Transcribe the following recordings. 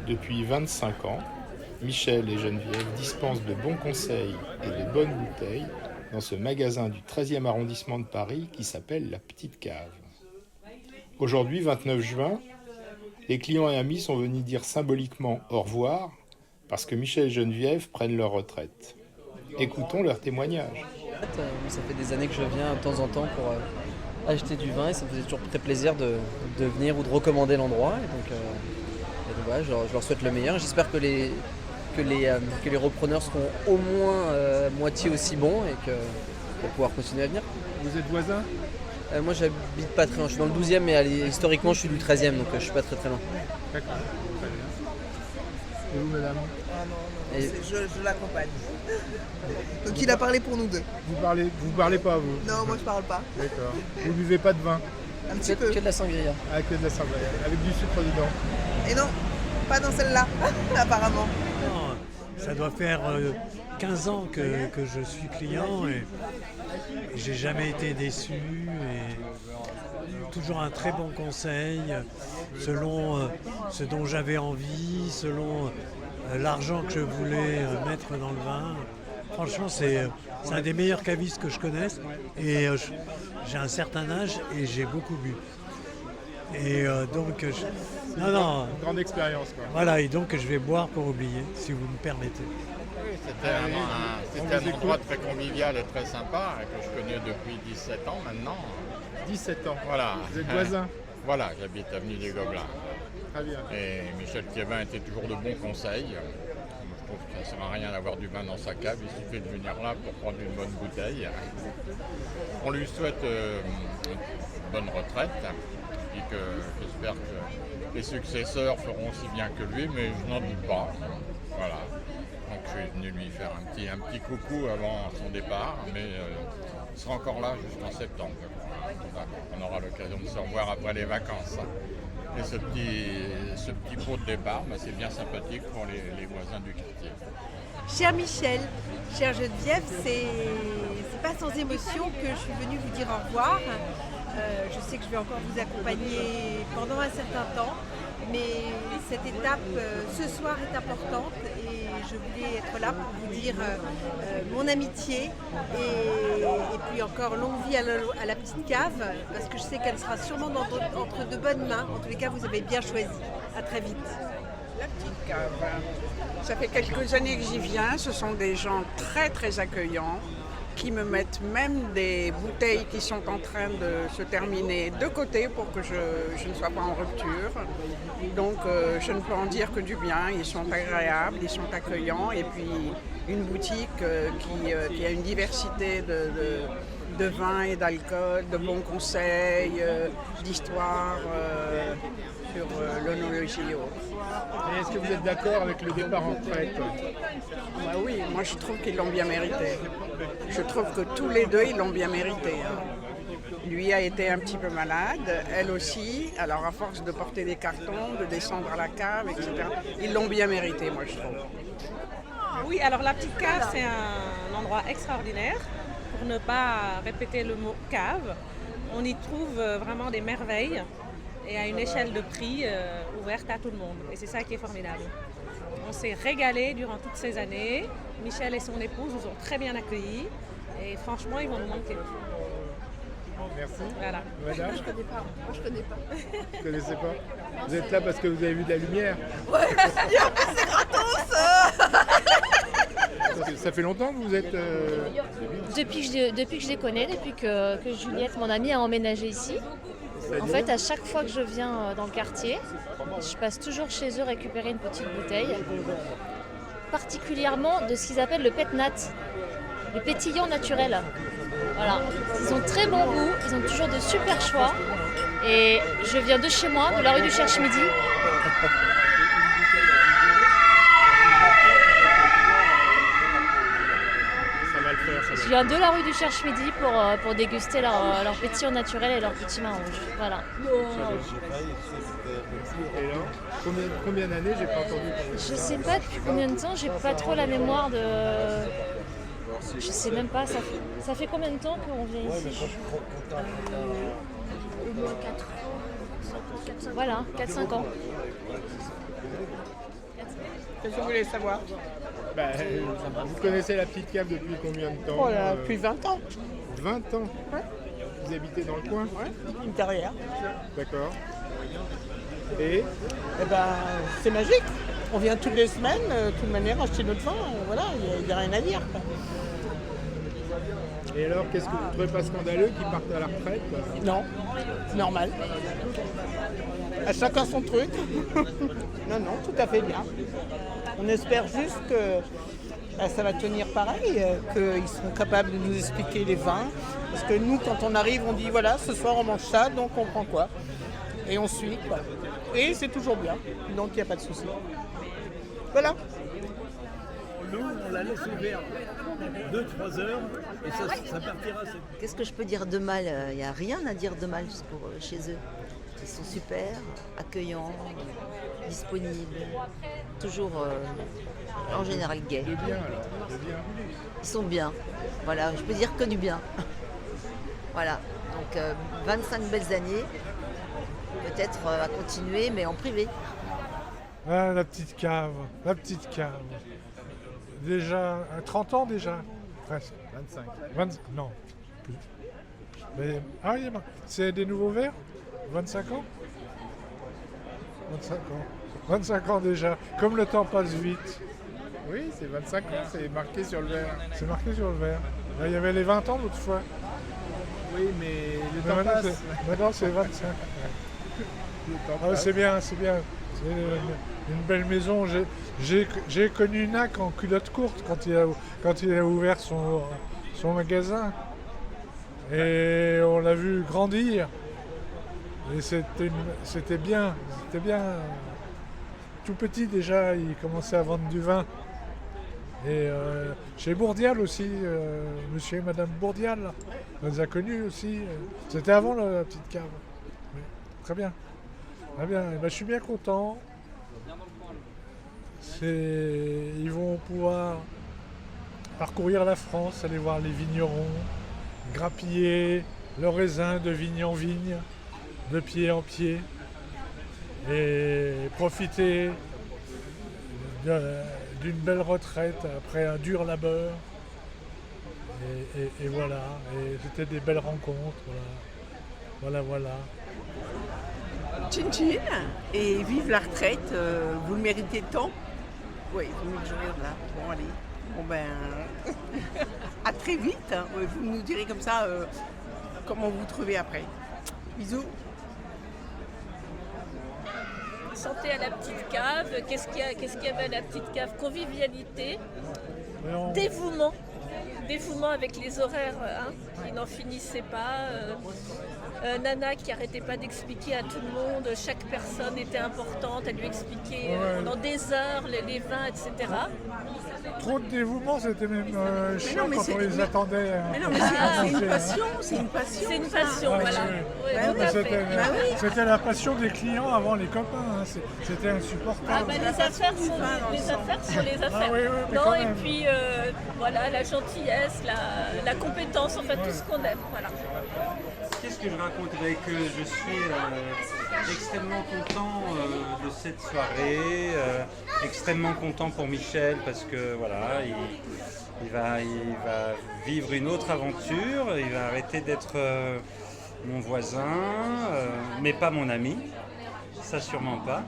Depuis 25 ans, Michel et Geneviève dispensent de bons conseils et de bonnes bouteilles dans ce magasin du 13e arrondissement de Paris qui s'appelle La Petite Cave. Aujourd'hui, 29 juin, les clients et amis sont venus dire symboliquement au revoir parce que Michel et Geneviève prennent leur retraite. Écoutons leur témoignage. Ça fait des années que je viens de temps en temps pour acheter du vin et ça me faisait toujours très plaisir de venir ou de recommander l'endroit. Et donc voilà, je leur souhaite le meilleur. J'espère que les repreneurs seront au moins moitié aussi bons et pour pouvoir continuer à venir. Vous êtes voisins ? Moi j'habite pas très loin, je suis dans le 12e mais historiquement je suis du 13e donc je suis pas très loin. D'accord, très bien. Et vous madame ? Je l'accompagne. Donc il a parlé pour nous deux. Vous parlez pas vous ? Non, moi je parle pas. D'accord. Vous buvez pas de vin ? Un petit peu. Que de la sangria. Ah, que de la sangria, avec du sucre dedans. Et non, pas dans celle-là, apparemment. Non, ça doit faire 15 ans que je suis client et j'ai jamais été déçu et toujours un très bon conseil selon ce dont j'avais envie, selon l'argent que je voulais mettre dans le vin. Franchement, c'est un des meilleurs cavistes que je connaisse et j'ai un certain âge et j'ai beaucoup bu. Et donc, Une grande expérience quoi. Voilà, et donc je vais boire pour oublier, si vous me permettez. Oui, c'était un endroit très convivial et très sympa que je connais depuis 17 ans maintenant. 17 ans. Voilà. Vous êtes voisins ? Voilà, j'habite avenue des Gobelins. Très bien. Et Michel Thiébin était toujours de bons conseils. Je trouve que ça ne sert à rien d'avoir du vin dans sa cave, il suffit de venir là pour prendre une bonne bouteille. On lui souhaite une bonne retraite et que j'espère que les successeurs feront aussi bien que lui, mais je n'en doute pas. Voilà. Donc je suis venu lui faire un petit coucou avant son départ, mais il sera encore là jusqu'en septembre. On aura l'occasion de se revoir après les vacances. Et ce petit pot de départ, c'est bien sympathique pour les voisins du quartier. Cher Michel, chère Geneviève, c'est pas sans émotion que je suis venue vous dire au revoir. Je sais que je vais encore vous accompagner pendant un certain temps, mais cette étape ce soir est importante et je voulais être là pour vous dire mon amitié et puis encore longue vie à la petite cave parce que je sais qu'elle sera sûrement entre de bonnes mains. En tous les cas, vous avez bien choisi. À très vite. La petite cave, ça fait quelques années que j'y viens. Ce sont des gens très très accueillants qui me mettent même des bouteilles qui sont en train de se terminer de côté pour que je ne sois pas en rupture. Donc je ne peux en dire que du bien. Ils sont agréables, ils sont accueillants et puis une boutique qui a une diversité de vins et d'alcool, de bons conseils, d'histoires sur l'œnologie et autres. Et est-ce que vous êtes d'accord avec le départ en retraite ? Bah oui, moi je trouve qu'ils l'ont bien mérité. Je trouve que tous les deux, ils l'ont bien mérité. Lui a été un petit peu malade, elle aussi. Alors à force de porter des cartons, de descendre à la cave, etc., ils l'ont bien mérité, moi je trouve. Oui, alors la petite cave, c'est un endroit extraordinaire. Pour ne pas répéter le mot cave, on y trouve vraiment des merveilles et à une échelle de prix ouverte à tout le monde. Et c'est ça qui est formidable. On s'est régalé durant toutes ces années. Michel et son épouse nous ont très bien accueillis et franchement, ils vont nous manquer. Merci. Voilà. Madame ? Je connais pas. Moi je connais pas. Vous connaissez pas ? Vous êtes là parce que vous avez vu de la lumière ? Ouais, et en plus c'est gratos. Ça fait longtemps que vous êtes... Depuis que je les connais, depuis que Juliette, mon amie, a emménagé ici. En fait, à chaque fois que je viens dans le quartier, je passe toujours chez eux récupérer une petite bouteille. Particulièrement de ce qu'ils appellent le pet nat, le pétillant naturel. Voilà. Ils ont très bon goût, ils ont toujours de super choix. Et je viens de chez moi, de la rue du Cherche-Midi. Je viens de la rue du Cherche-Midi pour déguster leur pétillant naturel et leur petit vin rouge. Voilà. Et là, combien d'années j'ai pas entendu parler de ça ? Je sais pas depuis combien de temps, j'ai pas trop la mémoire de... Je sais même pas, ça fait combien de temps qu'on vient ici ? Au moins 4 ans. Voilà, 4-5 ans. Qu'est-ce que vous voulez savoir? Vous connaissez la petite cave depuis combien de temps? Oh là, depuis 20 ans. 20 ans. Ouais. Vous habitez dans le coin? Ouais, derrière. D'accord. Et Eh ben, c'est magique. On vient toutes les semaines, de toute manière, acheter notre vin. Voilà, il n'y a rien à dire, quoi. Et alors, qu'est-ce que vous trouvez pas scandaleux qu'ils partent à la retraite? Non, c'est normal. À chacun son truc. Non, tout à fait bien. On espère juste que ça va tenir pareil, qu'ils seront capables de nous expliquer les vins. Parce que nous, quand on arrive, on dit voilà, ce soir on mange ça, donc on prend quoi? Et on suit, quoi. Et c'est toujours bien, donc il n'y a pas de souci. Voilà. L'eau, on la laisse ouverte 2-3 heures et ça partira. Qu'est-ce que je peux dire de mal? Il n'y a rien à dire de mal chez eux. Ils sont super, accueillants, disponibles, toujours en général gays. De bien alors, de bien. Ils sont bien. Voilà, je peux dire que du bien. Voilà, donc 25 belles années, peut-être à continuer, mais en privé. Ah, la petite cave, la petite cave. Déjà, 30 ans déjà, presque. 25. Non, plus. Mais, c'est des nouveaux verres? 25 ans? 25 ans. 25 ans déjà. Comme le temps passe vite. Oui, c'est 25 ans, c'est marqué sur le verre. C'est marqué sur le verre. Là, il y avait les 20 ans l'autre fois. Oui, mais le temps passe. Maintenant, c'est 25. C'est bien, c'est bien. C'est une belle maison. J'ai connu Nac en culotte courte quand il a ouvert son magasin. Et on l'a vu grandir. Et c'était bien. Tout petit déjà, il commençait à vendre du vin. Et chez Bourdial aussi, monsieur et madame Bourdial, on les a connus aussi. C'était avant la petite cave. Oui, très bien. Très bien. Et je suis bien content. Ils vont pouvoir parcourir la France, aller voir les vignerons, grappiller leurs raisins de vigne en vigne, de pied en pied, et profiter d'une belle retraite après un dur labeur. Et voilà, et c'était des belles rencontres. Voilà. Tchin tchin, et vive la retraite, vous le méritez tant. Oui, vous me jouez là. Bon, allez. Bon ben, à très vite. Hein. Vous nous direz comme ça comment vous trouvez après. Bisous. Santé à la petite cave. Qu'est-ce qu'il y avait à la petite cave? Convivialité, dévouement. Dévouement avec les horaires qui n'en finissaient pas. Nana qui n'arrêtait pas d'expliquer à tout le monde, chaque personne était importante, elle lui expliquait pendant des heures les vins, etc. Trop de dévouement, c'était même chiant quand on les attendait. Mais non, mais c'est une passion, c'est une passion. C'est une passion, voilà. C'était la passion des clients avant les copains, c'était insupportable. Les affaires sont les affaires. Non, et puis voilà, la gentillesse, la compétence, en fait, tout ce qu'on aime. Voilà. Qu'est-ce que je raconterais? Que je suis extrêmement content de cette soirée, extrêmement content pour Michel parce que voilà, il va vivre une autre aventure, il va arrêter d'être mon voisin, mais pas mon ami, ça sûrement pas.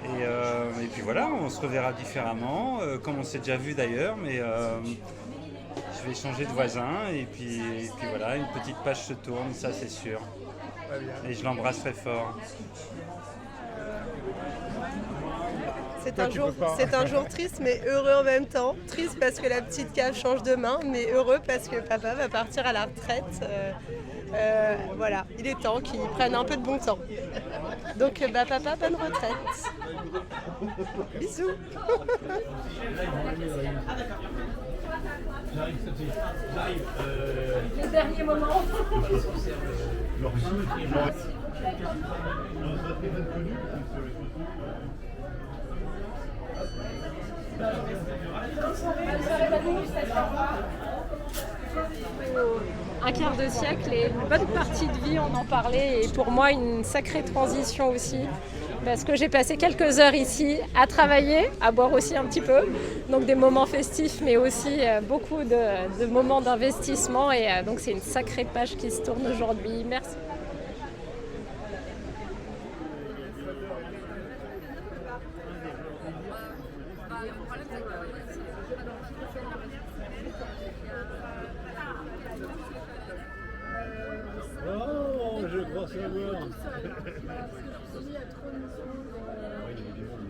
Et puis voilà, on se reverra différemment, comme on s'est déjà vu d'ailleurs, mais je vais changer de voisin et puis voilà, une petite page se tourne, ça c'est sûr. Et je l'embrasse très fort. C'est un jour triste mais heureux en même temps. Triste parce que la petite cave change de main, mais heureux parce que papa va partir à la retraite. Voilà, il est temps qu'il prenne un peu de bon temps. Donc papa, bonne retraite. Bisous. Le dernier moment. Un quart de siècle et une bonne partie de vie, on en parlait, et pour moi une sacrée transition aussi. parce que j'ai passé quelques heures ici à travailler, à boire aussi un petit peu. Donc des moments festifs, mais aussi beaucoup de moments d'investissement. Et donc c'est une sacrée page qui se tourne aujourd'hui. Merci. Oh, je crois savoir.